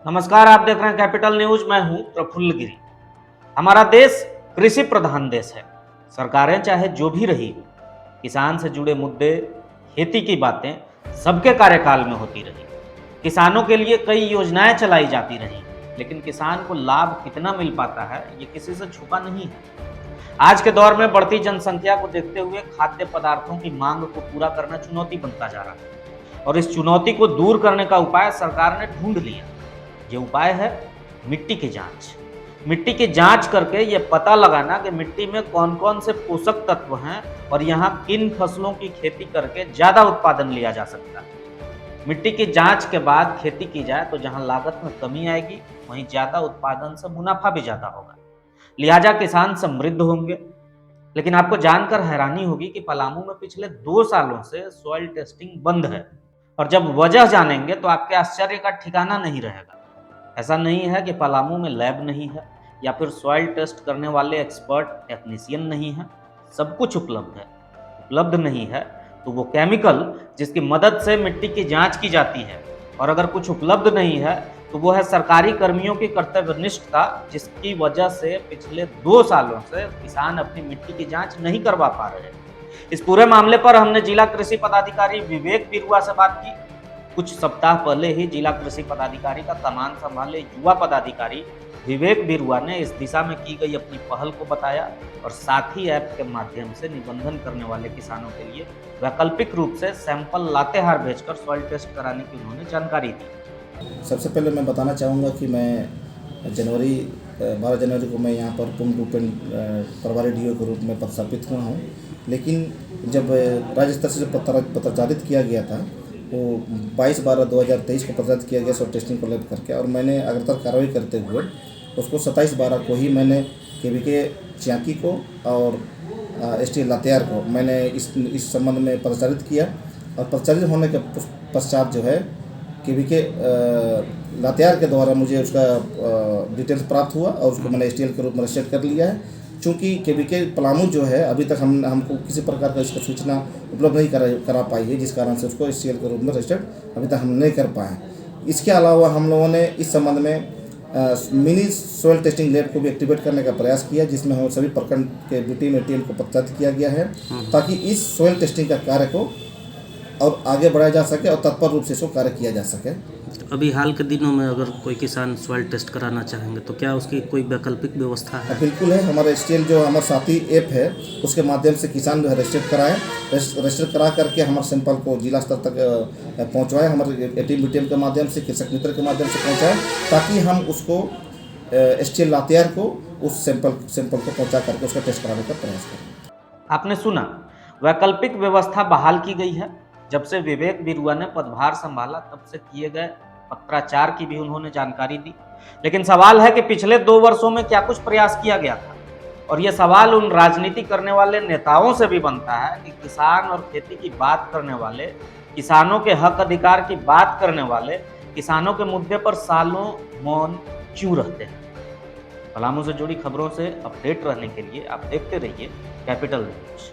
नमस्कार, आप देख रहे हैं कैपिटल न्यूज। मैं हूं प्रफुल्ल गिरी। हमारा देश कृषि प्रधान देश है। सरकारें चाहे जो भी रही हो, किसान से जुड़े मुद्दे, खेती की बातें सबके कार्यकाल में होती रही। किसानों के लिए कई योजनाएं चलाई जाती रही, लेकिन किसान को लाभ कितना मिल पाता है ये किसी से छुपा नहीं है। आज के दौर में बढ़ती जनसंख्या को देखते हुए खाद्य पदार्थों की मांग को पूरा करना चुनौती बनता जा रहा है, और इस चुनौती को दूर करने का उपाय सरकार ने ढूंढ लिया। ये उपाय है मिट्टी की जांच। मिट्टी की जांच करके ये पता लगाना कि मिट्टी में कौन कौन से पोषक तत्व हैं और यहाँ किन फसलों की खेती करके ज्यादा उत्पादन लिया जा सकता है। मिट्टी की जांच के बाद खेती की जाए तो जहां लागत में कमी आएगी, वहीं ज्यादा उत्पादन से मुनाफा भी ज्यादा होगा। लिहाजा किसान समृद्ध होंगे। लेकिन आपको जानकर हैरानी होगी कि पलामू में पिछले 2 सालों से सॉइल टेस्टिंग बंद है, और जब वजह जानेंगे तो आपके आश्चर्य का ठिकाना नहीं रहेगा। ऐसा नहीं है कि पलामू में लैब नहीं है या फिर सॉइल टेस्ट करने वाले एक्सपर्ट टेक्नीशियन नहीं है। सब कुछ उपलब्ध है। उपलब्ध नहीं है तो वो केमिकल जिसकी मदद से मिट्टी की जांच की जाती है, और अगर कुछ उपलब्ध नहीं है तो वो है सरकारी कर्मियों की कर्तव्यनिष्ठता, जिसकी वजह से पिछले 2 सालों से किसान अपनी मिट्टी की जांच नहीं करवा पा रहे हैं। इस पूरे मामले पर हमने जिला कृषि पदाधिकारी विवेक बिरुआ से बात की। कुछ सप्ताह पहले ही जिला कृषि पदाधिकारी का कमान संभाले युवा पदाधिकारी विवेक बिरुआ ने इस दिशा में की गई अपनी पहल को बताया, और साथ ही ऐप के माध्यम से निबंधन करने वाले किसानों के लिए वैकल्पिक रूप से सैंपल लातेहार भेजकर सॉइल टेस्ट कराने की उन्होंने जानकारी दी। सबसे पहले मैं बताना चाहूँगा कि मैं 12 जनवरी को मैं यहाँ पर पूर्ण रूपेण प्रभारी डीओ के रूप में पदस्थापित हुआ हूँ। लेकिन जब राज्य स्तर से जो पत्र जारित किया गया था वो 22/12/2023 को प्रचारित किया गया सॉइल टेस्टिंग को लेकर करके, और मैंने अग्रतर कार्रवाई करते हुए उसको 27/12 को ही मैंने केवीके च्यांकी को और ST लातेहार को मैंने इस संबंध में प्रचारित किया। और प्रचारित होने के पश्चात जो है केवीके लातेहार के द्वारा मुझे उसका डिटेल्स प्राप्त हुआ और उसको मैंने STL के रूप में रजिस्टर कर लिया है। चूँकि केवीके पलामू जो है अभी तक हमको किसी प्रकार का इसका सूचना उपलब्ध नहीं करा पाई है, जिस कारण से उसको STL के रूप में रजिस्टर्ड अभी तक हम नहीं कर पाए। इसके अलावा हम लोगों ने इस संबंध में मिनी सॉइल टेस्टिंग लैब को भी एक्टिवेट करने का प्रयास किया, जिसमें हम सभी प्रखंड के ड्यूटी में ATL को प्रचारित किया गया है, ताकि इस सॉइल टेस्टिंग का कार्य को और आगे बढ़ाया जा सके और तत्पर रूप से इसको कार्य किया जा सके। अभी हाल के दिनों में अगर कोई किसान सॉइल टेस्ट कराना चाहेंगे तो क्या उसकी कोई वैकल्पिक व्यवस्था है? बिल्कुल है। हमारा STL जो हमारा साथी ऐप है उसके माध्यम से किसान जो है रजिस्टर कराएं, रजिस्टर करा करके हमारे सैंपल को जिला स्तर तक पहुंचवाएं, हमारे ATM के माध्यम से, कृषक मित्र के माध्यम से पहुंचाएं, ताकि हम उसको STL लातेहार को उस सैंपल को पहुंचा करके उसका टेस्ट कराने का प्रयास करें। आपने सुना, वैकल्पिक व्यवस्था बहाल की गई है। जब से विवेक बिरुआ ने पदभार संभाला तब से किए गए पत्राचार की भी उन्होंने जानकारी दी। लेकिन सवाल है कि पिछले 2 वर्षों में क्या कुछ प्रयास किया गया था? और यह सवाल उन राजनीति करने वाले नेताओं से भी बनता है कि किसान और खेती की बात करने वाले, किसानों के हक अधिकार की बात करने वाले, किसानों के मुद्दे पर सालों मौन क्यों रहते हैं। पलामू से जुड़ी खबरों से अपडेट रहने के लिए आप देखते रहिए कैपिटल न्यूज।